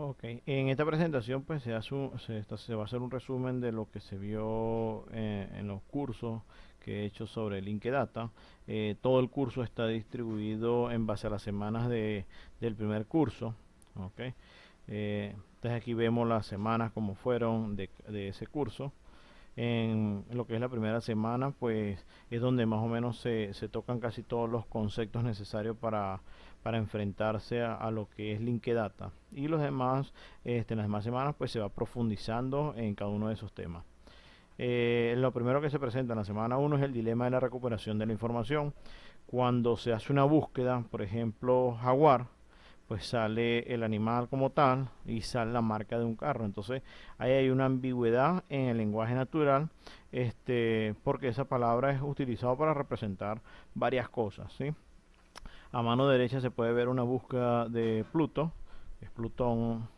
Ok, en esta presentación pues se va a hacer un resumen de lo que se vio en los cursos que he hecho sobre Linkedata. Todo el curso está distribuido en base a las semanas del primer curso. Ok, entonces aquí vemos las semanas como fueron de ese curso. En lo que es la primera semana, pues es donde más o menos se tocan casi todos los conceptos necesarios para enfrentarse a lo que es Linkedata. Y los demás, en las demás semanas, pues se va profundizando en cada uno de esos temas. Lo primero que se presenta en la semana uno es el dilema de la recuperación de la información. Cuando se hace una búsqueda, por ejemplo, jaguar, pues sale el animal como tal y sale la marca de un carro. Entonces ahí hay una ambigüedad en el lenguaje natural, porque esa palabra es utilizada para representar varias cosas, ¿sí? A mano derecha se puede ver una búsqueda de Pluto, es Plutón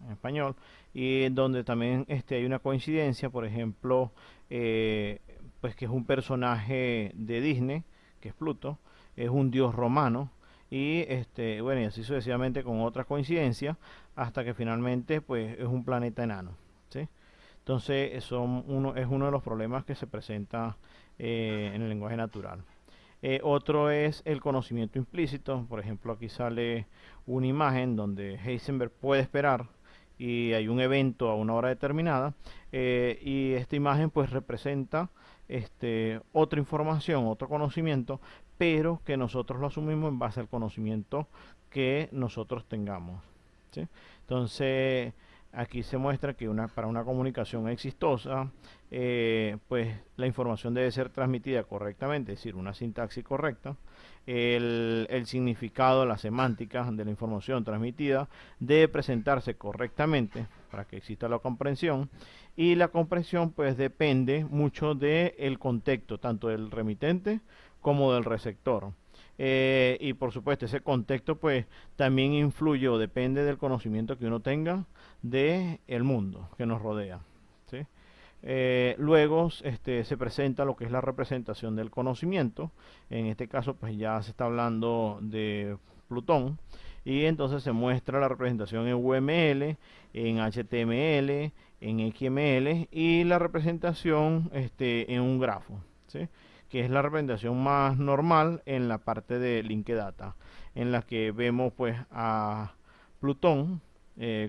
en español, y en donde también hay una coincidencia, por ejemplo, eh, pues que es un personaje de Disney, que es Pluto, es un dios romano, y bueno, y así sucesivamente con otras coincidencias, hasta que finalmente pues es un planeta enano, ¿sí? Entonces es uno de los problemas que se presenta en el lenguaje natural. Otro es el conocimiento implícito. Por ejemplo, aquí sale una imagen donde Heisenberg puede esperar y hay un evento a una hora determinada, y esta imagen pues representa otra información, otro conocimiento, pero que nosotros lo asumimos en base al conocimiento que nosotros tengamos, ¿sí? Entonces, aquí se muestra que para una comunicación exitosa, pues la información debe ser transmitida correctamente, es decir, una sintaxis correcta. El significado, la semántica de la información transmitida debe presentarse correctamente para que exista la comprensión. Y la comprensión pues depende mucho del contexto, tanto del remitente como del receptor. Y por supuesto ese contexto pues también influye o depende del conocimiento que uno tenga de el mundo que nos rodea, ¿sí? Luego se presenta lo que es la representación del conocimiento. En este caso pues ya se está hablando de Plutón, y entonces se muestra la representación en UML, en HTML, en XML, y la representación en un grafo, ¿sí? Que es la representación más normal en la parte de Linkedata, en la que vemos pues a Plutón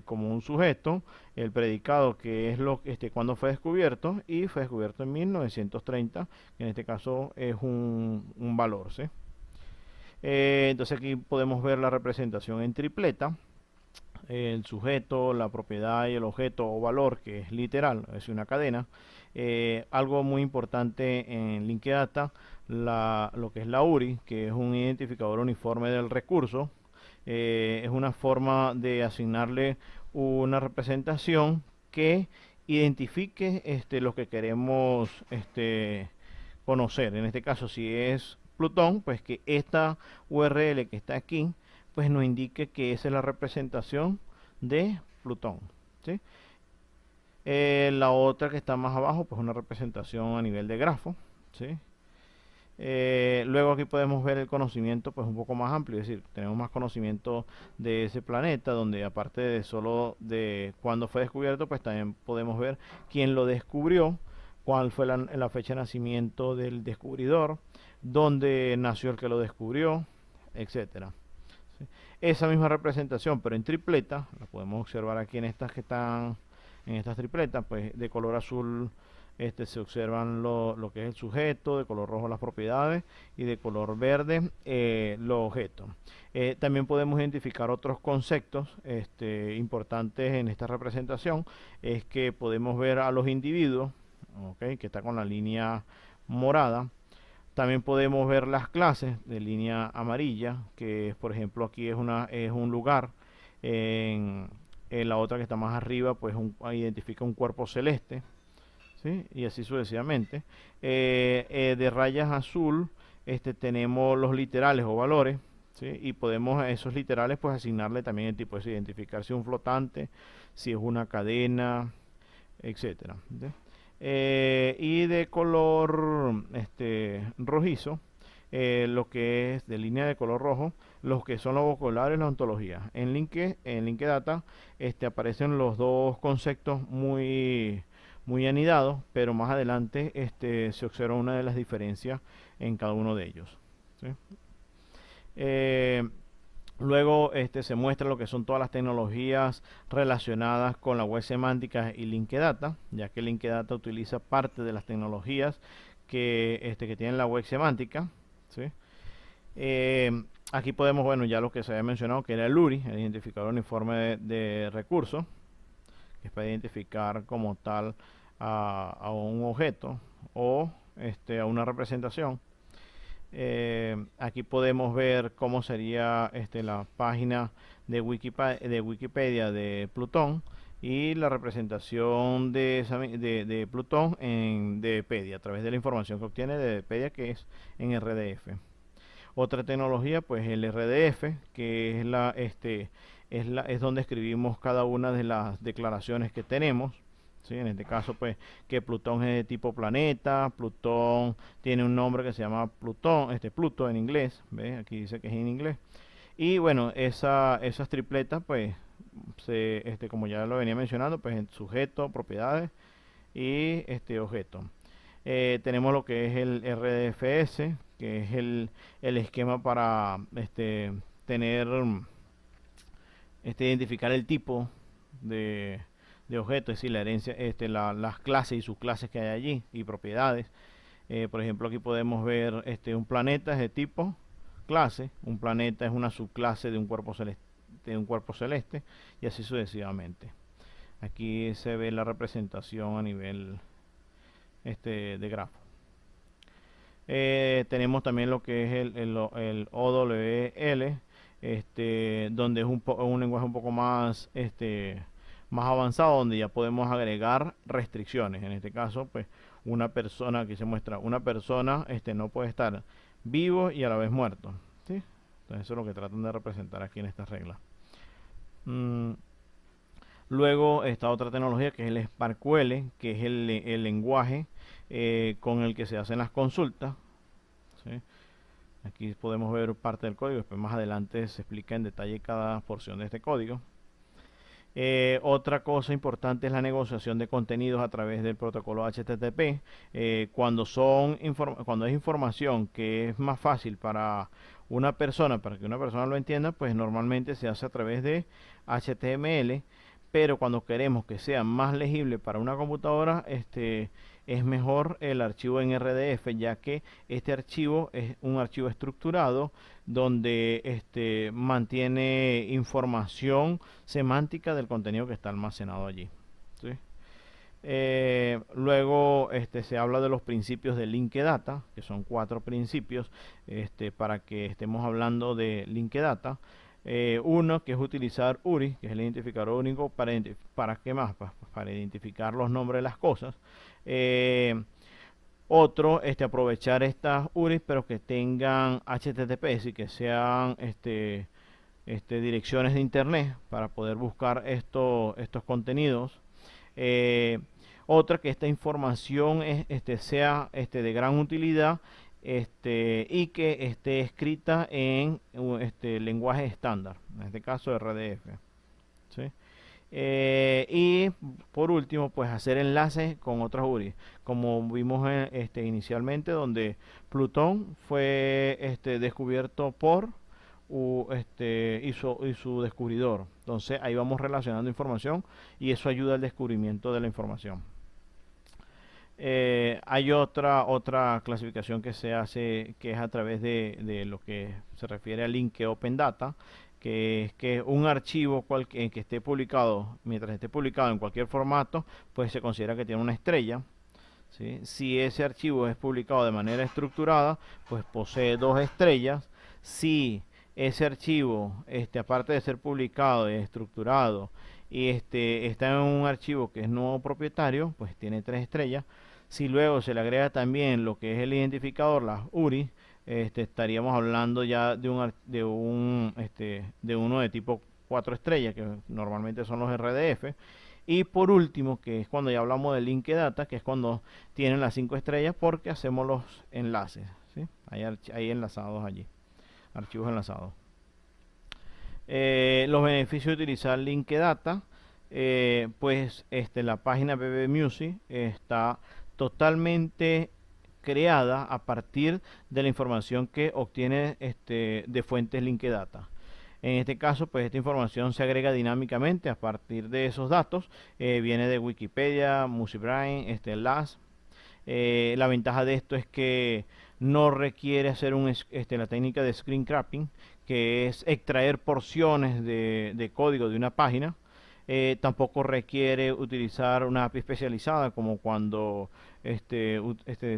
como un sujeto, el predicado que es cuando fue descubierto, y fue descubierto en 1930, que en este caso es un valor, ¿sí? Entonces aquí podemos ver la representación en tripleta, el sujeto, la propiedad y el objeto o valor, que es literal, es una cadena. Algo muy importante en Linkedata, lo que es la URI, que es un identificador uniforme del recurso. Es una forma de asignarle una representación que identifique lo que queremos conocer. En este caso, si es Plutón, pues que esta URL que está aquí pues nos indique que esa es la representación de Plutón, ¿sí? La otra que está más abajo, pues una representación a nivel de grafo, ¿sí? Luego aquí podemos ver el conocimiento pues un poco más amplio, es decir, tenemos más conocimiento de ese planeta, donde aparte de solo de cuándo fue descubierto, pues también podemos ver quién lo descubrió, cuál fue la fecha de nacimiento del descubridor, dónde nació el que lo descubrió, etcétera. ¿Sí? Esa misma representación, pero en tripleta, la podemos observar aquí en estas que están, en estas tripletas, pues de color azul se observan lo que es el sujeto, de color rojo las propiedades y de color verde los objetos. También podemos identificar otros conceptos importantes en esta representación, es que podemos ver a los individuos, ¿okay? Que está con la línea morada. También podemos ver las clases de línea amarilla, que es, por ejemplo, aquí es un lugar. En, en la otra que está más arriba, pues identifica un cuerpo celeste, ¿sí? Y así sucesivamente. De rayas azul, tenemos los literales o valores, ¿sí? Y podemos a esos literales pues asignarle también el tipo, es identificar si es un flotante, si es una cadena, etcétera, ¿sí? Y de color rojizo, lo que es de línea de color rojo, los que son los vocabularios y la ontología. En Linkedata aparecen los dos conceptos muy anidados, pero más adelante se observa una de las diferencias en cada uno de ellos. ¿Sí? Eh, Luego se muestra lo que son todas las tecnologías relacionadas con la web semántica y Linkedata, ya que Linkedata utiliza parte de las tecnologías que tiene la web semántica. ¿Sí? Aquí podemos, bueno, ya lo que se había mencionado, que era el URI, el identificador uniforme de recursos, que es para identificar como tal a un objeto o a una representación. Aquí podemos ver cómo sería la página de Wikipedia de Plutón y la representación de Plutón en DPedia a través de la información que obtiene de DPedia, que es en RDF. Otra tecnología, pues el RDF, que es donde escribimos cada una de las declaraciones que tenemos. ¿Sí? En este caso, pues, que Plutón es de tipo planeta. Plutón tiene un nombre que se llama Plutón, Pluto en inglés. ¿Ves? Aquí dice que es en inglés. Y bueno, esas tripletas, pues, como ya lo venía mencionando, pues, en sujeto, propiedades y objeto. Tenemos lo que es el RDFS, que es el esquema para tener, identificar el tipo de objeto, es decir, la herencia, las clases y subclases que hay allí y propiedades. Por ejemplo, aquí podemos ver un planeta es de tipo clase, un planeta es una subclase de un cuerpo celeste y así sucesivamente. Aquí se ve la representación a nivel de grafo. Tenemos también lo que es el OWL, donde es un lenguaje un poco más más avanzado, donde ya podemos agregar restricciones. En este caso, pues una persona, aquí se muestra, una persona no puede estar vivo y a la vez muerto. ¿Sí? Entonces eso es lo que tratan de representar aquí en esta regla. Luego está otra tecnología que es el SparkQL, que es el lenguaje con el que se hacen las consultas. ¿Sí? Aquí podemos ver parte del código, después más adelante se explica en detalle cada porción de este código. Otra cosa importante es la negociación de contenidos a través del protocolo HTTP. Cuando es información que es más fácil para para que una persona lo entienda, pues normalmente se hace a través de HTML, pero cuando queremos que sea más legible para una computadora, es mejor el archivo en RDF, ya que este archivo es un archivo estructurado donde mantiene información semántica del contenido que está almacenado allí. ¿Sí? Luego se habla de los principios de Linkedata, que son 4 principios para que estemos hablando de Linkedata. Uno que es utilizar URI, que es el identificador único para ¿qué más? Para identificar los nombres de las cosas. Otro, aprovechar estas URIs, pero que tengan HTTPS y que sean direcciones de internet para poder buscar estos contenidos. Otra, que esta información sea de gran utilidad y que esté escrita en lenguaje estándar, en este caso RDF. ¿Sí? Y por último, pues hacer enlaces con otras URIs, como vimos inicialmente, donde Plutón fue descubierto por y su descubridor. Entonces ahí vamos relacionando información y eso ayuda al descubrimiento de la información. Hay otra clasificación que se hace, que es a través de lo que se refiere a Link Open Data, que es que un archivo que esté publicado, mientras esté publicado en cualquier formato, pues se considera que tiene una estrella. ¿Sí? Si ese archivo es publicado de manera estructurada, pues posee 2 estrellas. Si ese archivo, aparte de ser publicado y estructurado, y está en un archivo que es no propietario, pues tiene 3 estrellas. Si luego se le agrega también lo que es el identificador, las URI, estaríamos hablando ya de uno de tipo 4 estrellas, que normalmente son los RDF. Y por último, que es cuando ya hablamos de Linkedata, que es cuando tienen las 5 estrellas porque hacemos los enlaces. ¿sí? Hay enlazados allí, archivos enlazados. Los beneficios de utilizar Linkedata, pues la página BB Music está totalmente creada a partir de la información que obtiene de fuentes Linkedata. En este caso, pues esta información se agrega dinámicamente a partir de esos datos. Viene de Wikipedia, MusicBrainz, LAS. La ventaja de esto es que no requiere hacer la técnica de screen crapping, que es extraer porciones de código de una página. Tampoco requiere utilizar una API especializada, como cuando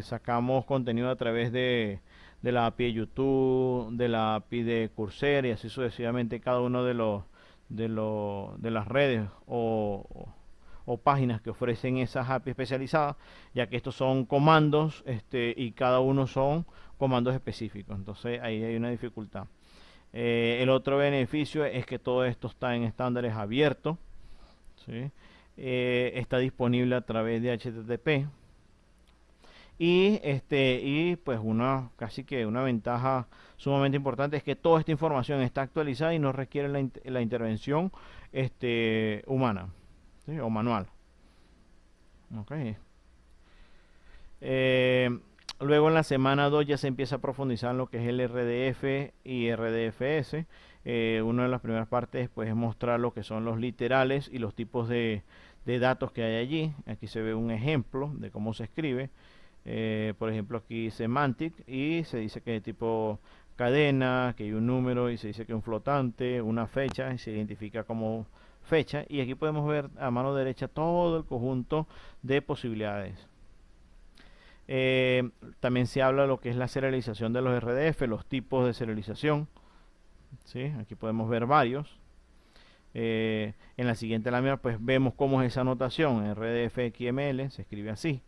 sacamos contenido a través de la API de YouTube, de la API de Coursera y así sucesivamente cada uno de las redes o páginas que ofrecen esas API especializadas, ya que estos son comandos y cada uno son comandos específicos. Entonces ahí hay una dificultad. El otro beneficio es que todo esto está en estándares abiertos, ¿sí? Está disponible a través de HTTP y pues casi que una ventaja sumamente importante es que toda esta información está actualizada y no requiere la intervención humana, ¿sí? O manual. Okay. Luego en la semana 2 ya se empieza a profundizar en lo que es el RDF y RDFS. Una de las primeras partes pues, es mostrar lo que son los literales y los tipos de datos que hay allí. Aquí se ve un ejemplo de cómo se escribe. Por ejemplo, aquí semantic y se dice que es tipo cadena, que hay un número y se dice que es un flotante, una fecha y se identifica como fecha. Y aquí podemos ver a mano derecha todo el conjunto de posibilidades. También se habla de lo que es la serialización de los RDF, los tipos de serialización. ¿Sí? Aquí podemos ver varios. En la siguiente lámina pues vemos cómo es esa notación. RDF XML se escribe así.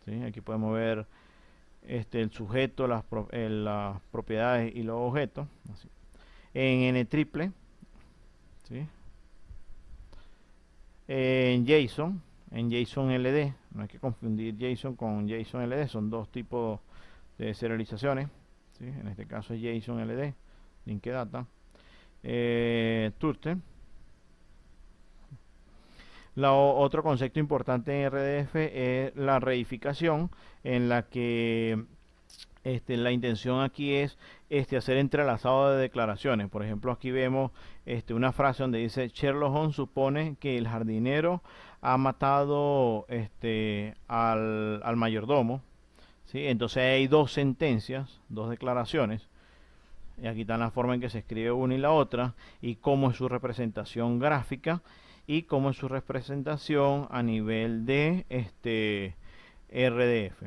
¿Sí? Aquí podemos ver el sujeto, las propiedades y los objetos. Así. En N triple, ¿sí? En JSON LD, no hay que confundir JSON con JSON LD, son dos tipos de serializaciones, ¿sí? En este caso es JSON LD, Linkedata. Turtle. Otro concepto importante en RDF es la reificación, en la que la intención aquí es hacer entrelazado de declaraciones. Por ejemplo, aquí vemos una frase donde dice Sherlock Holmes supone que el jardinero ha matado al mayordomo, ¿sí? Entonces hay dos sentencias, dos declaraciones. Y aquí está la forma en que se escribe una y la otra y cómo es su representación gráfica y cómo es su representación a nivel de RDF,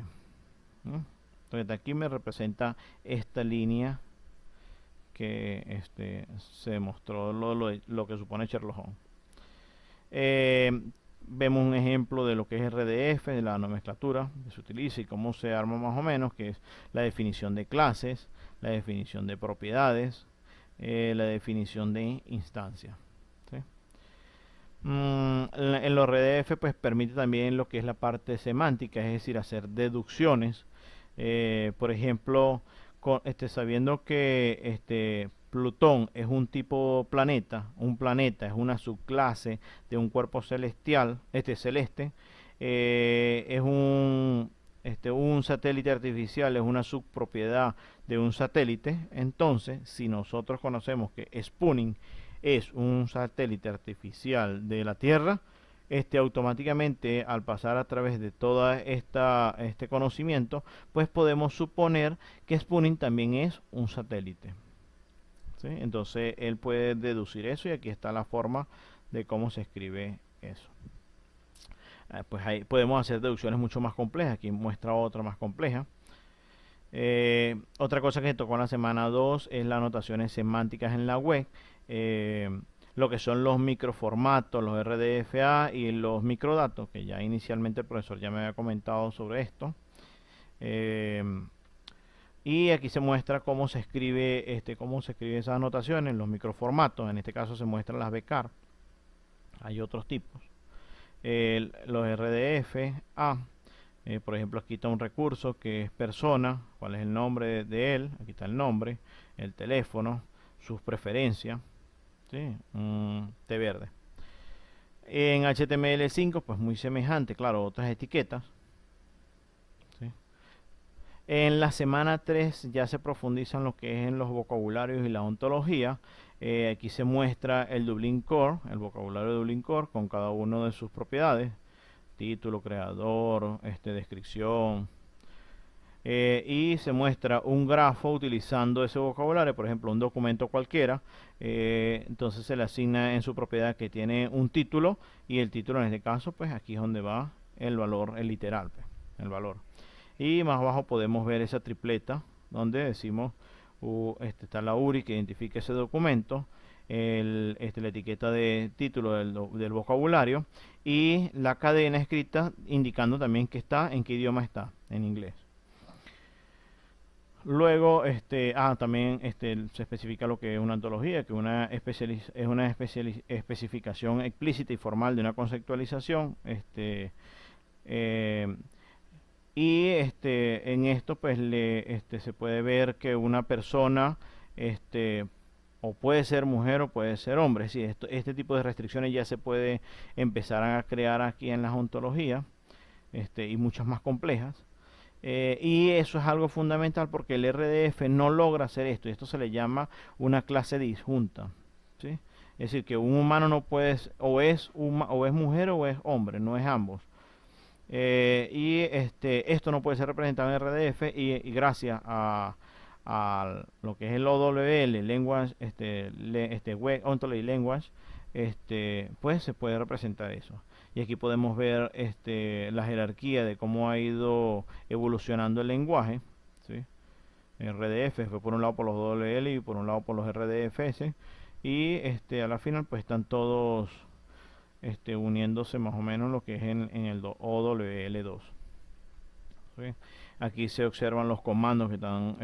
¿no? Entonces aquí me representa esta línea que se mostró lo que supone Sherlock Holmes. Vemos un ejemplo de lo que es RDF, de la nomenclatura que se utiliza y cómo se arma más o menos, que es la definición de clases, la definición de propiedades, la definición de instancias. ¿Sí? En los RDF pues permite también lo que es la parte semántica, es decir, hacer deducciones. Por ejemplo, sabiendo que Plutón es un tipo planeta, un planeta es una subclase de un cuerpo celestial, celeste, es un satélite artificial, es una subpropiedad de un satélite. Entonces, si nosotros conocemos que Spooning es un satélite artificial de la Tierra, automáticamente al pasar a través de toda este conocimiento, pues podemos suponer que Spooning también es un satélite. ¿Sí? Entonces él puede deducir eso y aquí está la forma de cómo se escribe eso. Pues ahí podemos hacer deducciones mucho más complejas. Aquí muestra otra más compleja. Otra cosa que tocó en la semana 2 es las notaciones semánticas en la web. Lo que son los microformatos, los RDFA y los microdatos, que ya inicialmente el profesor ya me había comentado sobre esto. Y aquí se muestra cómo se escribe esas anotaciones, los microformatos. En este caso se muestran las BCAR. Hay otros tipos. Los RDFA, Por ejemplo, aquí está un recurso que es persona, cuál es el nombre de él, aquí está el nombre, el teléfono, sus preferencias, ¿sí? Té verde. En HTML5, pues muy semejante, claro, otras etiquetas, ¿sí? En la semana 3 ya se profundiza en lo que es en los vocabularios y la ontología. Aquí se muestra el Dublin Core, el vocabulario de Dublin Core, con cada uno de sus propiedades, título, creador, descripción, y se muestra un grafo utilizando ese vocabulario, por ejemplo, un documento cualquiera. Entonces se le asigna en su propiedad que tiene un título, y el título en este caso, pues aquí es donde va el valor, el literal, pues, el valor. Y más abajo podemos ver esa tripleta donde decimos, está la URI que identifica ese documento, la etiqueta de título del vocabulario, y la cadena escrita indicando también que está, en qué idioma está, en inglés. Luego, también se especifica lo que es una ontología, que es una especificación explícita y formal de una conceptualización. Eh, en esto, pues, se puede ver que una persona, o puede ser mujer o puede ser hombre. Es decir, este tipo de restricciones ya se puede empezar a crear aquí en las ontologías, y muchas más complejas. Y eso es algo fundamental porque el RDF no logra hacer esto, y esto se le llama una clase disjunta, ¿sí? Es decir, que un humano no puede, o es mujer o es hombre, no es ambos. Esto no puede ser representado en RDF, y gracias a lo que es el OWL, Language, Web Ontology Language, pues se puede representar eso. Y aquí podemos ver la jerarquía de cómo ha ido evolucionando el lenguaje, ¿sí? RDF fue por un lado por los OWL y por un lado por los RDFS, y a la final pues están todos uniéndose más o menos lo que es en el OWL2, ¿sí? Aquí se observan los comandos que están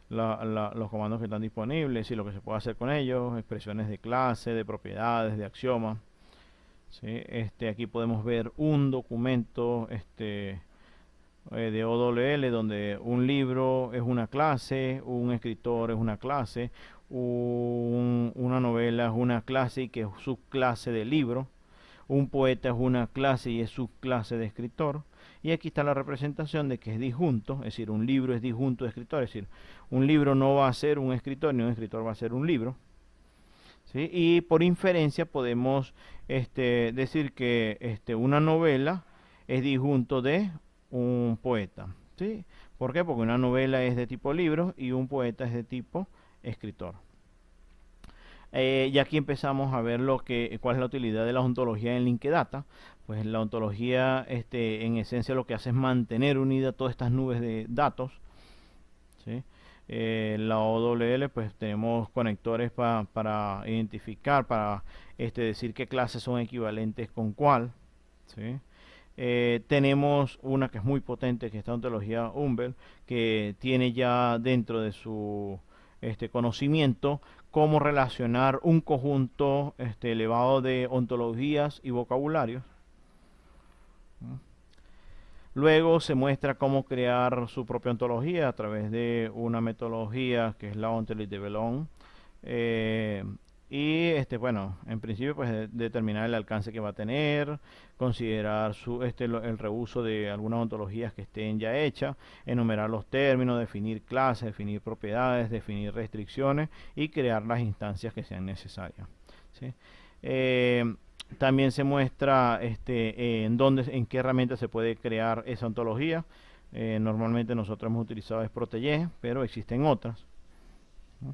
los comandos que están disponibles y lo que se puede hacer con ellos, expresiones de clase, de propiedades, de axiomas, ¿sí? Aquí podemos ver un documento de OWL donde un libro es una clase, un escritor es una clase, una novela es una clase y que es subclase de libro, un poeta es una clase y es subclase de escritor. Y aquí está la representación de que es disjunto, es decir, un libro es disjunto de escritor, es decir, un libro no va a ser un escritor ni un escritor va a ser un libro, ¿sí? Y por inferencia podemos decir que una novela es disjunto de un poeta, ¿sí? ¿Por qué? Porque una novela es de tipo libro y un poeta es de tipo escritor. Y aquí empezamos a ver cuál es la utilidad de la ontología en Linkedata. Pues la ontología, en esencia, lo que hace es mantener unida todas estas nubes de datos, ¿sí? La OWL, pues tenemos conectores para identificar, para decir qué clases son equivalentes con cuál, ¿sí? Tenemos una que es muy potente, que es la ontología Umber, que tiene ya dentro de su conocimiento cómo relacionar un conjunto elevado de ontologías y vocabularios. Luego se muestra cómo crear su propia ontología a través de una metodología que es la Ontology Development. Bueno, en principio, pues determinar el alcance que va a tener, considerar el reuso de algunas ontologías que estén ya hechas, enumerar los términos, definir clases, definir propiedades, definir restricciones y crear las instancias que sean necesarias, ¿sí? También se muestra en qué herramienta se puede crear esa ontología. Normalmente nosotros hemos utilizado Protege, pero existen otras, ¿no?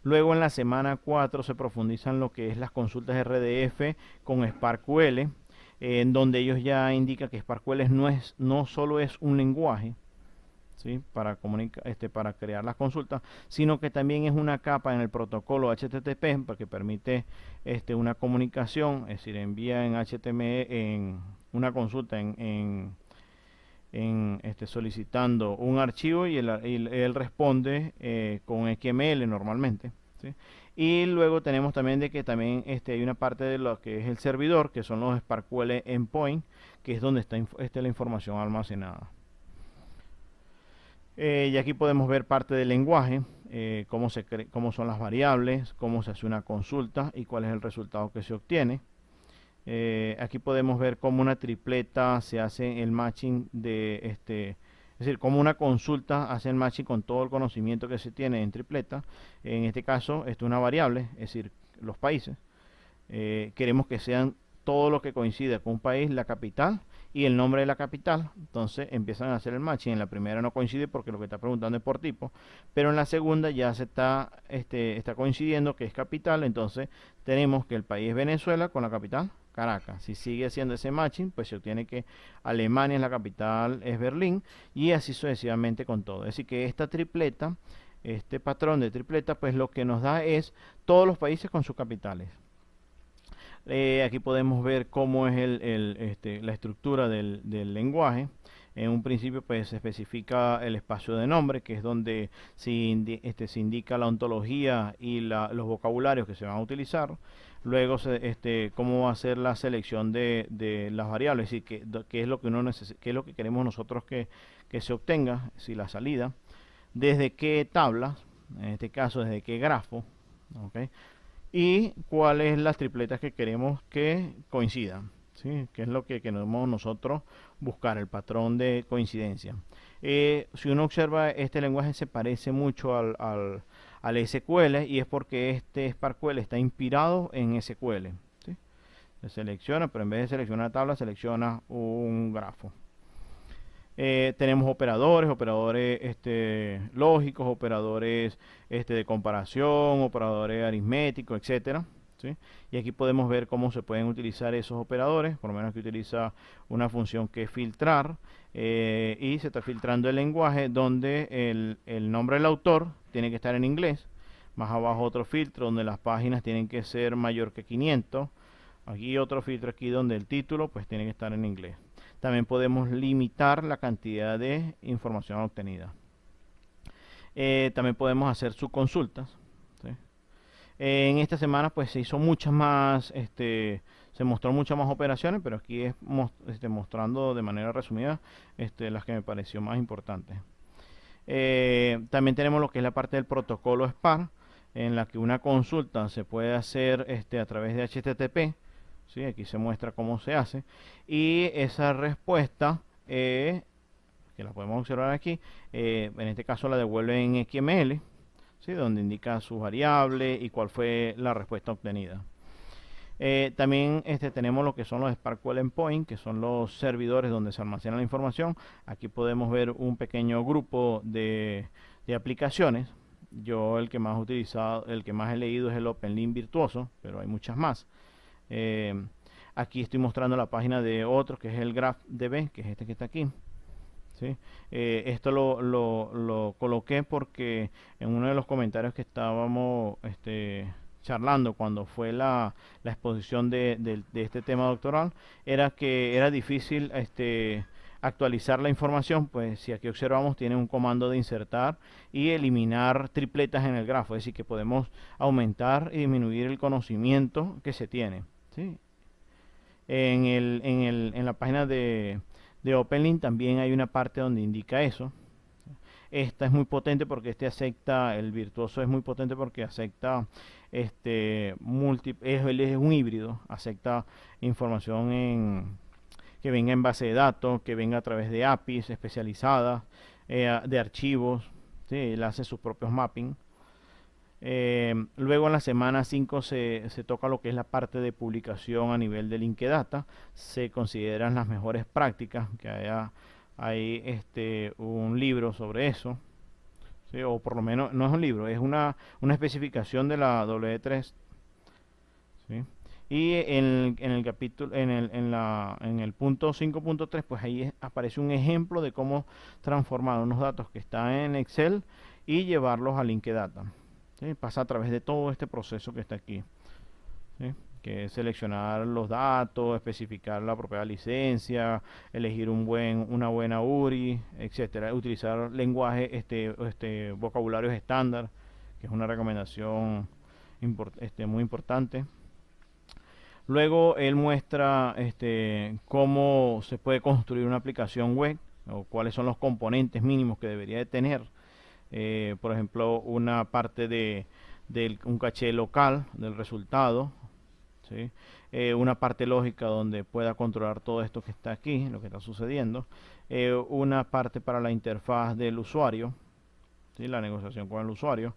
Luego en la semana 4 se profundiza en lo que es las consultas RDF con SparkQL, en donde ellos ya indican que SparkQL no solo es un lenguaje, ¿sí? Para crear las consultas, sino que también es una capa en el protocolo HTTP porque permite una comunicación, es decir, envía en HTML en una consulta solicitando un archivo y él responde con XML normalmente, ¿sí? Y luego tenemos también de que también hay una parte de lo que es el servidor, que son los SparkQL Endpoint, que es donde está la información almacenada. Y aquí podemos ver parte del lenguaje, cómo son las variables, cómo se hace una consulta y cuál es el resultado que se obtiene. Aquí podemos ver cómo una tripleta se hace el matching es decir, cómo una consulta hace el matching con todo el conocimiento que se tiene en tripleta. En este caso, esto es una variable, es decir, los países. Queremos que sean todo lo que coincida con un país, la capital y el nombre de la capital. Entonces empiezan a hacer el matching. En la primera no coincide porque lo que está preguntando es por tipo, pero en la segunda ya está coincidiendo que es capital. Entonces tenemos que el país es Venezuela con la capital Caracas. Si sigue haciendo ese matching, pues se obtiene que Alemania es la capital, es Berlín, y así sucesivamente con todo. Es decir, que esta tripleta, este patrón de tripleta, pues lo que nos da es todos los países con sus capitales. Aquí podemos ver cómo es la estructura del lenguaje. En un principio pues se especifica el espacio de nombre, que es donde se indica la ontología y los vocabularios que se van a utilizar. Luego cómo va a ser la selección de las variables, y qué es lo que qué es lo que queremos nosotros que se obtenga, si la salida, desde qué tablas, en este caso desde qué grafo, ¿okay? Y cuáles las tripletas que queremos que coincidan, ¿sí? Que es lo que queremos nosotros buscar, el patrón de coincidencia. Si uno observa, este lenguaje se parece mucho al SQL, y es porque este SparkQL está inspirado en SQL, ¿sí? Se selecciona, pero en vez de seleccionar tabla, selecciona un grafo. Tenemos operadores lógicos, operadores de comparación, operadores aritméticos, etcétera, ¿sí? Y aquí podemos ver cómo se pueden utilizar esos operadores. Por lo menos que utiliza una función que es filtrar, y se está filtrando el lenguaje donde el nombre del autor tiene que estar en inglés. Más abajo otro filtro donde las páginas tienen que ser mayor que 500. Aquí otro filtro aquí donde el título pues tiene que estar en inglés. También podemos limitar la cantidad de información obtenida. También podemos hacer subconsultas, ¿sí? En esta semana pues se hizo muchas más, se mostró muchas más operaciones, pero aquí es mostrando de manera resumida las que me pareció más importantes. También tenemos lo que es la parte del protocolo SPAR, en la que una consulta se puede hacer a través de HTTP. ¿Sí? Aquí se muestra cómo se hace, y esa respuesta, que la podemos observar aquí, en este caso la devuelve en XML, ¿sí? Donde indica su variable y cuál fue la respuesta obtenida. También tenemos lo que son los SparkQL Endpoint, que son los servidores donde se almacena la información. Aquí podemos ver un pequeño grupo de aplicaciones. Yo el que más he utilizado, el que más he leído es el OpenLink Virtuoso, pero hay muchas más. Aquí estoy mostrando la página de otro, que es el GraphDB, que es este que está aquí, ¿sí? Esto lo coloqué porque en uno de los comentarios que estábamos charlando cuando fue la exposición de este tema doctoral, era que era difícil actualizar la información. Pues si aquí observamos, tiene un comando de insertar y eliminar tripletas en el grafo, es decir, que podemos aumentar y disminuir el conocimiento que se tiene, ¿sí? En la página de OpenLink también hay una parte donde indica eso. Esta es muy potente porque el virtuoso es muy potente porque acepta él es un híbrido, acepta información que venga en base de datos, que venga a través de APIs especializadas, de archivos, ¿sí? Él hace sus propios mapping. Luego en la semana 5 se toca lo que es la parte de publicación a nivel de Linkedata. Se consideran las mejores prácticas, que hay un libro sobre eso, ¿sí? O por lo menos no es un libro, es una especificación de la W3, ¿sí? Y en el capítulo, en el punto 5.3, pues ahí aparece un ejemplo de cómo transformar unos datos que están en Excel y llevarlos a Linkedata. ¿Sí? Pasa a través de todo este proceso que está aquí, ¿sí? Que es seleccionar los datos, especificar la propia licencia, elegir una buena URI, etcétera, utilizar lenguaje, vocabularios estándar, que es una recomendación muy importante. Luego él muestra cómo se puede construir una aplicación web o cuáles son los componentes mínimos que debería de tener. Por ejemplo, una parte de un caché local del resultado, ¿sí? Una parte lógica donde pueda controlar todo esto que está aquí, lo que está sucediendo. Una parte para la interfaz del usuario, ¿sí? La negociación con el usuario.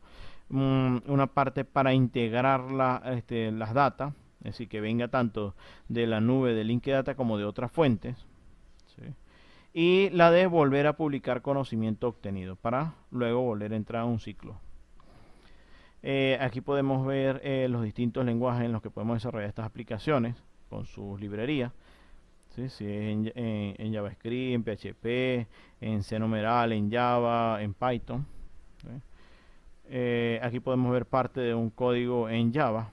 Una parte para integrar las datas, es decir, que venga tanto de la nube de Linkedata como de otras fuentes, ¿sí? Y la de volver a publicar conocimiento obtenido para luego volver a entrar a un ciclo. Aquí podemos ver los distintos lenguajes en los que podemos desarrollar estas aplicaciones con sus librerías, ¿sí? Si es en JavaScript, en PHP, en C numeral, en Java, en Python, ¿sí? Aquí podemos ver parte de un código en Java.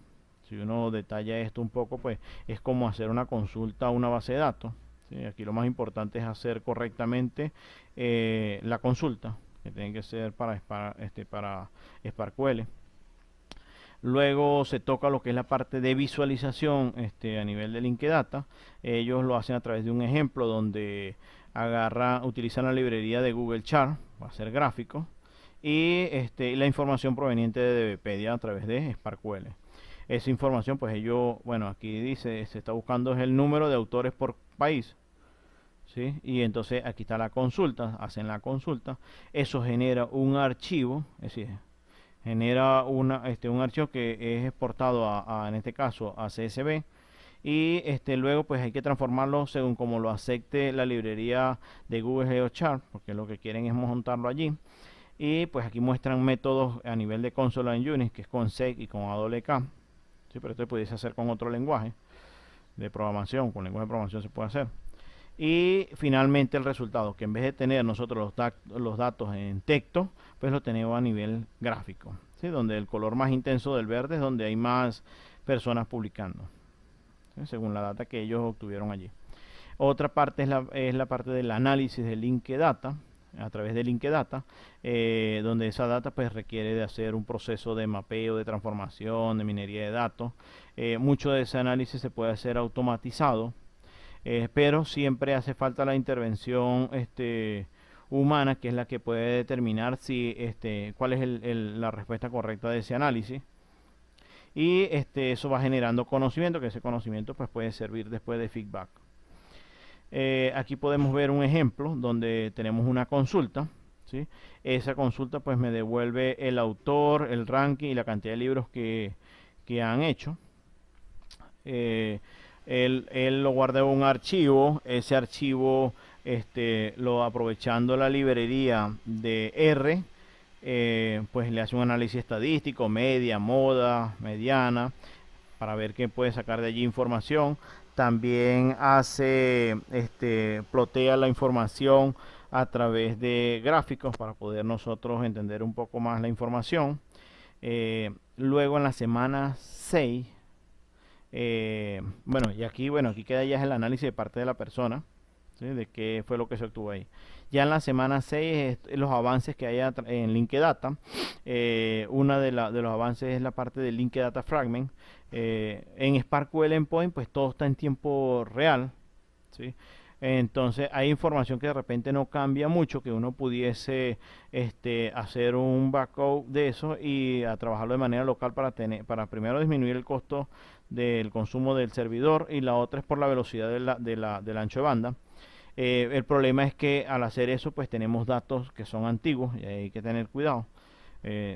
Si uno detalla esto un poco, pues es como hacer una consulta a una base de datos, ¿sí? Aquí lo más importante es hacer correctamente la consulta, que tiene que ser para SparkQL. Luego se toca lo que es la parte de visualización a nivel de Linkedata. Ellos lo hacen a través de un ejemplo donde utilizan la librería de Google Chart para hacer gráficos y la información proveniente de Dbpedia a través de SparkQL. Esa información, pues ellos, bueno, aquí dice, se está buscando es el número de autores por país, ¿sí? Y entonces aquí está la consulta, hacen la consulta, eso genera un archivo, es decir, genera un archivo que es exportado en este caso a CSV y luego pues hay que transformarlo según como lo acepte la librería de Google GeoChart, porque lo que quieren es montarlo allí. Y pues aquí muestran métodos a nivel de consola en Unix, que es con seg y con AWK, ¿sí? Pero esto pudiese hacer con otro lenguaje de programación, con lenguaje de programación se puede hacer. Y finalmente el resultado, que en vez de tener nosotros los datos en texto, pues lo tenemos a nivel gráfico, ¿sí? Donde el color más intenso del verde es donde hay más personas publicando, ¿sí? Según la data que ellos obtuvieron allí. Otra parte es la parte del análisis de Linkedata, a través de Linkedata, donde esa data pues requiere de hacer un proceso de mapeo, de transformación, de minería de datos. Mucho de ese análisis se puede hacer automatizado, pero siempre hace falta la intervención humana, que es la que puede determinar si cuál es la respuesta correcta de ese análisis. Y eso va generando conocimiento, que ese conocimiento pues puede servir después de feedback. Aquí podemos ver un ejemplo donde tenemos una consulta, ¿sí? Esa consulta pues me devuelve el autor, el ranking y la cantidad de libros que han hecho. Él lo guarda en un archivo, ese archivo aprovechando la librería de R, pues le hace un análisis estadístico, media, moda, mediana, para ver qué puede sacar de allí información. También plotea la información a través de gráficos para poder nosotros entender un poco más la información. Luego en la semana 6, aquí queda ya el análisis de parte de la persona, ¿sí? De qué fue lo que se obtuvo ahí. Ya en la semana 6 los avances que hay en Linkedata. Una de los avances es la parte del Linkedata Fragment. En SparkQL Endpoint pues todo está en tiempo real, ¿sí? Entonces hay información que de repente no cambia mucho, que uno pudiese hacer un backup de eso y a trabajarlo de manera local para primero disminuir el costo del consumo del servidor, y la otra es por la velocidad del ancho de banda. El problema es que al hacer eso pues tenemos datos que son antiguos y hay que tener cuidado.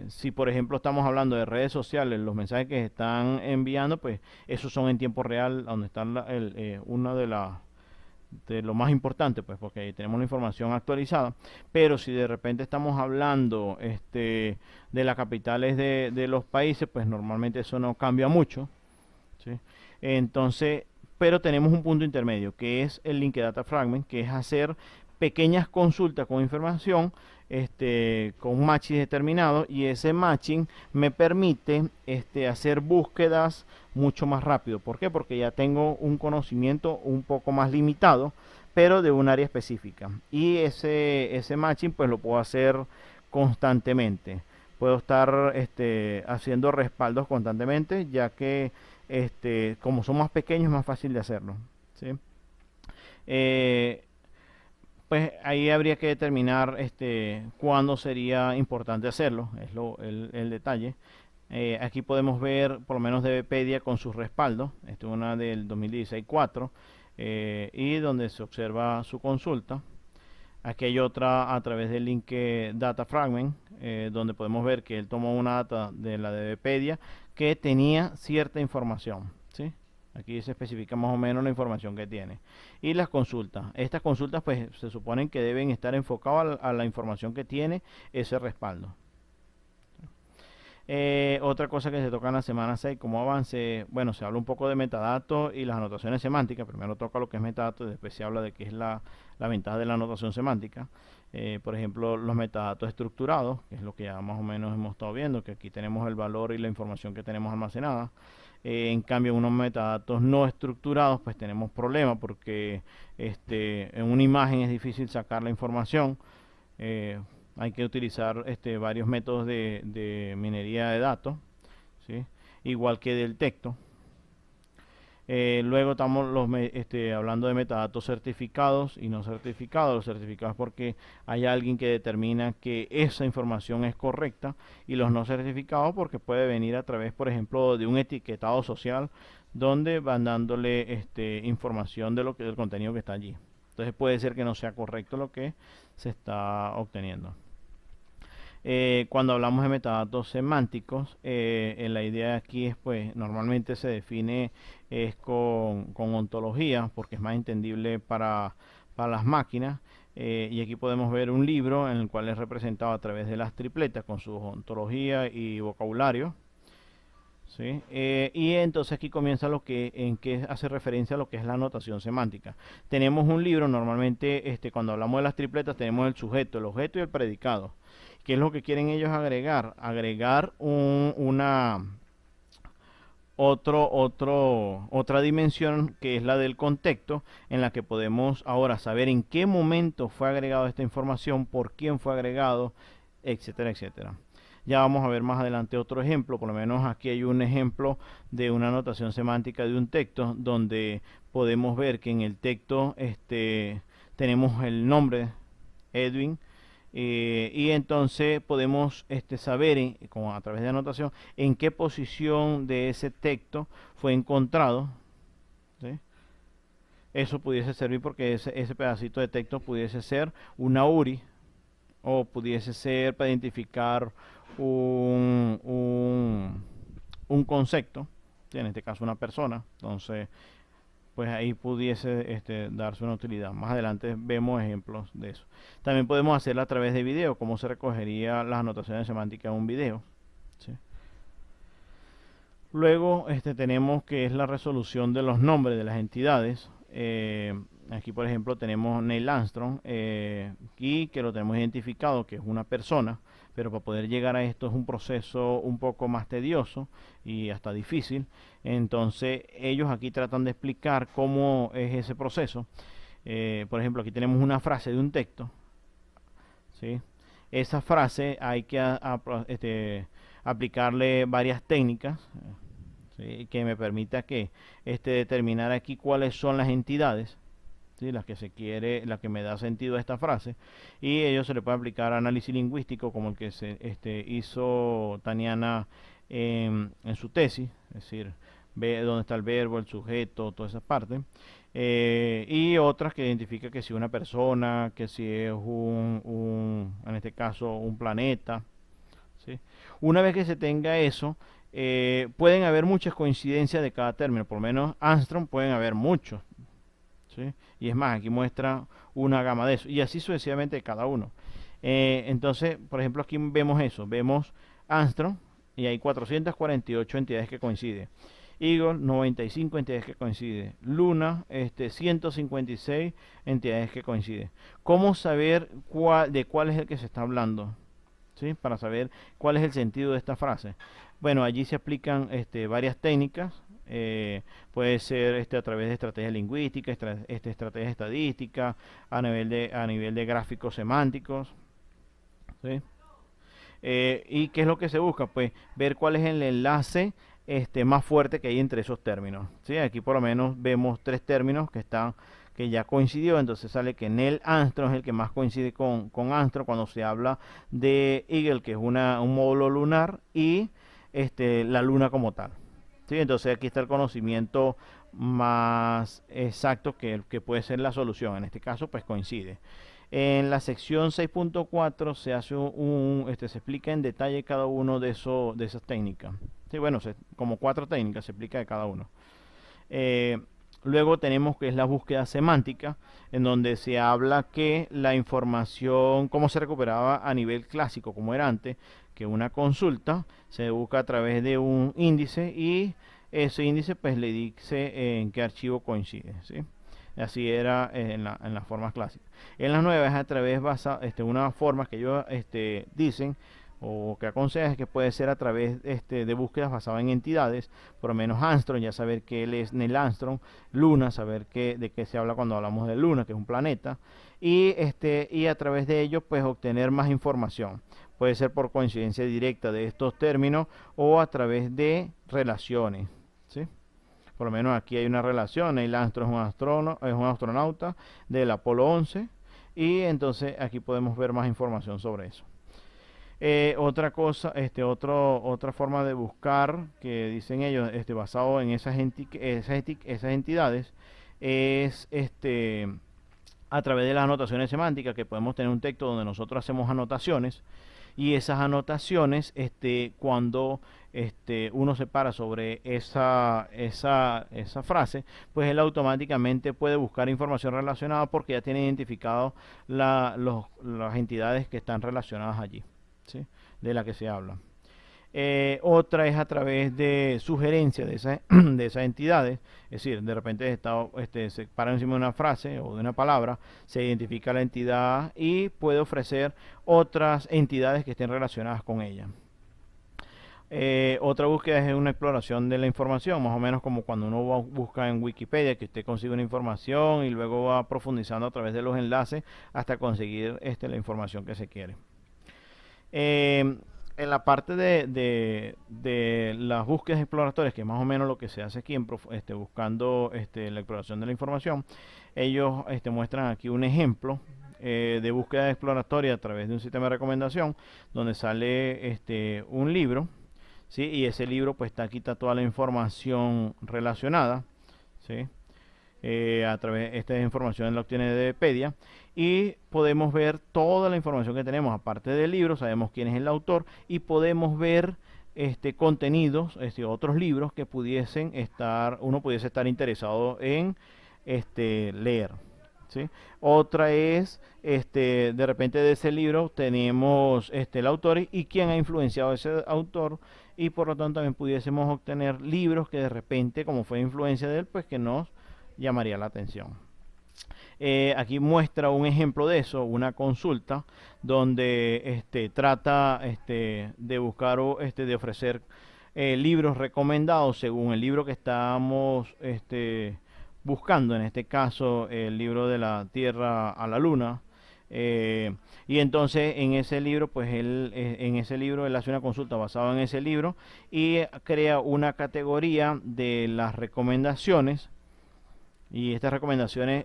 Si por ejemplo estamos hablando de redes sociales, los mensajes que se están enviando, pues esos son en tiempo real, donde están una de lo más importante, pues porque ahí tenemos la información actualizada. Pero si de repente estamos hablando de las capitales de los países, pues normalmente eso no cambia mucho, ¿sí? Entonces, pero tenemos un punto intermedio, que es el Linkedata Fragment, que es hacer pequeñas consultas con información, con matching determinado, y ese matching me permite hacer búsquedas mucho más rápido. ¿Por qué? Porque ya tengo un conocimiento un poco más limitado, pero de un área específica, y ese matching pues lo puedo hacer constantemente. puedo estar haciendo respaldos constantemente, ya que como son más pequeños es más fácil de hacerlo, ¿sí? Eh, pues ahí habría que determinar cuándo sería importante hacerlo, es el detalle. Aquí podemos ver por lo menos de Wikipedia con sus respaldos. Esta es una del 2016-4 y donde se observa su consulta. Aquí hay otra a través del link Data Fragment, donde podemos ver que él tomó una data de la de Wikipedia que tenía cierta información, ¿sí? Aquí se especifica más o menos la información que tiene. Y las consultas. Estas consultas pues se suponen que deben estar enfocadas a la información que tiene ese respaldo. Otra cosa que se toca en la semana 6 como avance, bueno, se habla un poco de metadatos y las anotaciones semánticas. Primero toca lo que es metadatos y después se habla de qué es la ventaja de la anotación semántica. Por ejemplo, los metadatos estructurados, que es lo que ya más o menos hemos estado viendo, que aquí tenemos el valor y la información que tenemos almacenada. En cambio, unos metadatos no estructurados, pues tenemos problemas porque en una imagen es difícil sacar la información. Eh, Hay que utilizar varios métodos de minería de datos, ¿sí? Igual que del texto. Luego estamos hablando de metadatos certificados y no certificados. Los certificados porque hay alguien que determina que esa información es correcta, y los no certificados porque puede venir a través, por ejemplo, de un etiquetado social donde van dándole información de del contenido que está allí. Entonces puede ser que no sea correcto lo que se está obteniendo. Cuando hablamos de metadatos semánticos, la idea aquí es, pues, normalmente se define es con ontología, porque es más entendible para las máquinas. Y aquí podemos ver un libro en el cual es representado a través de las tripletas con su ontología y vocabulario, ¿sí? Y entonces aquí comienza en que hace referencia a lo que es la notación semántica. Tenemos un libro, normalmente cuando hablamos de las tripletas tenemos el sujeto, el objeto y el predicado. ¿Qué es lo que quieren ellos agregar? Agregar otra dimensión, que es la del contexto, en la que podemos ahora saber en qué momento fue agregado esta información, por quién fue agregado, etcétera, etcétera. Ya vamos a ver más adelante otro ejemplo. Por lo menos aquí hay un ejemplo de una anotación semántica de un texto, donde podemos ver que en el texto tenemos el nombre Edwin, y entonces podemos saber a través de anotación en qué posición de ese texto fue encontrado, ¿sí? Eso pudiese servir porque ese pedacito de texto pudiese ser una URI, o pudiese ser para identificar un, un, un concepto, ¿sí? En este caso una persona. Entonces pues ahí pudiese darse una utilidad. Más adelante vemos ejemplos de eso. También podemos hacerlo a través de video, cómo se recogería las anotaciones semánticas en un video, ¿sí? Luego tenemos que es la resolución de los nombres de las entidades. Aquí por ejemplo tenemos Neil Armstrong, y que lo tenemos identificado que es una persona, pero para poder llegar a esto es un proceso un poco más tedioso y hasta difícil. Entonces ellos aquí tratan de explicar cómo es ese proceso. Por ejemplo, aquí tenemos una frase de un texto, ¿sí? Esa frase hay que aplicarle varias técnicas, ¿sí? Que me permita que determinar aquí cuáles son las entidades, ¿sí? Las que se quiere, la que me da sentido a esta frase, y ello se le puede aplicar análisis lingüístico como el que se hizo Taniana en su tesis, es decir, ve dónde está el verbo, el sujeto, todas esas partes. Y otras que identifica que si una persona, que si es en este caso un planeta, ¿sí? Una vez que se tenga eso, pueden haber muchas coincidencias de cada término. Por lo menos Armstrong pueden haber muchos, ¿sí? Y es más, aquí muestra una gama de eso, y así sucesivamente de cada uno. Entonces, por ejemplo, aquí vemos eso, vemos Armstrong y hay 448 entidades que coinciden. Eagle, 95 entidades que coinciden. Luna, 156 entidades que coinciden. ¿Cómo saber de cuál es el que se está hablando? ¿Sí? Para saber cuál es el sentido de esta frase. Bueno, allí se aplican varias técnicas. Puede ser a través de estrategias lingüísticas, estrategias estadísticas, a nivel de gráficos semánticos, ¿sí? ¿Y qué es lo que se busca? Pues ver cuál es el enlace más fuerte que hay entre esos términos. ¿Sí? Aquí por lo menos vemos tres términos que ya coincidió, entonces sale que Neil Armstrong es el que más coincide con Armstrong cuando se habla de Eagle, que es un módulo lunar, y la luna como tal. ¿Sí? Entonces aquí está el conocimiento más exacto que puede ser la solución. En este caso, pues coincide. En la sección 6.4 se hace se explica en detalle cada uno de esas técnicas. Sí, bueno, como cuatro técnicas se explica de cada uno. Eh, Luego tenemos que es la búsqueda semántica, en donde se habla que la información, cómo se recuperaba a nivel clásico, como era antes, que una consulta se busca a través de un índice y ese índice pues le dice en qué archivo coincide, ¿sí? Así era en las formas clásicas. En las nuevas, a través una forma que ellos dicen o que aconseja que puede ser a través de búsquedas basadas en entidades, por lo menos Armstrong, ya saber que él es Neil Armstrong, Luna, saber de qué se habla cuando hablamos de Luna, que es un planeta, y a través de ello pues obtener más información. Puede ser por coincidencia directa de estos términos o a través de relaciones, ¿sí? Por lo menos aquí hay una relación. Neil Armstrong es un astronauta del Apolo 11 y entonces aquí podemos ver más información sobre eso. Otra cosa, otra forma de buscar que dicen ellos, basado en esas entidades, es a través de las anotaciones semánticas, que podemos tener un texto donde nosotros hacemos anotaciones y esas anotaciones, cuando uno se para sobre esa frase, pues él automáticamente puede buscar información relacionada porque ya tiene identificado las entidades que están relacionadas allí, ¿sí? De la que se habla. Otra es a través de sugerencias de esas entidades, es decir, de repente se para encima de una frase o de una palabra, se identifica la entidad y puede ofrecer otras entidades que estén relacionadas con ella. Otra búsqueda es una exploración de la información, más o menos como cuando uno busca en Wikipedia, que usted consigue una información y luego va profundizando a través de los enlaces hasta conseguir la información que se quiere. En la parte de las búsquedas exploratorias, que es más o menos lo que se hace aquí buscando la exploración de la información, ellos muestran aquí un ejemplo de búsqueda exploratoria a través de un sistema de recomendación donde sale un libro, ¿sí? Y ese libro pues quita toda la información relacionada, ¿sí? A través esta información la obtiene de Wikipedia y podemos ver toda la información que tenemos aparte del libro, sabemos quién es el autor y podemos ver contenidos, otros libros que uno pudiese estar interesado en leer, ¿sí? Otra es de repente de ese libro tenemos el autor y quién ha influenciado a ese autor y por lo tanto también pudiésemos obtener libros que de repente como fue influencia de él pues que nos llamaría la atención. Aquí muestra un ejemplo de eso, una consulta donde trata de buscar o de ofrecer libros recomendados según el libro que estamos buscando, en este caso el libro de la Tierra a la Luna. Y entonces en ese libro pues él hace una consulta basada en ese libro y crea una categoría de las recomendaciones. Y estas recomendaciones,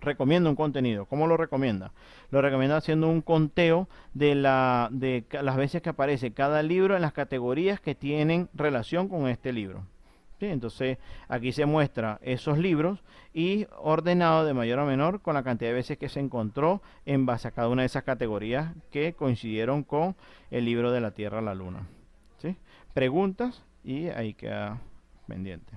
recomienda un contenido. ¿Cómo lo recomienda? Lo recomienda haciendo un conteo de las veces que aparece cada libro en las categorías que tienen relación con este libro. ¿Sí? Entonces, aquí se muestra esos libros y ordenado de mayor a menor con la cantidad de veces que se encontró en base a cada una de esas categorías que coincidieron con el libro de la Tierra a la Luna. ¿Sí? Preguntas y ahí queda pendiente.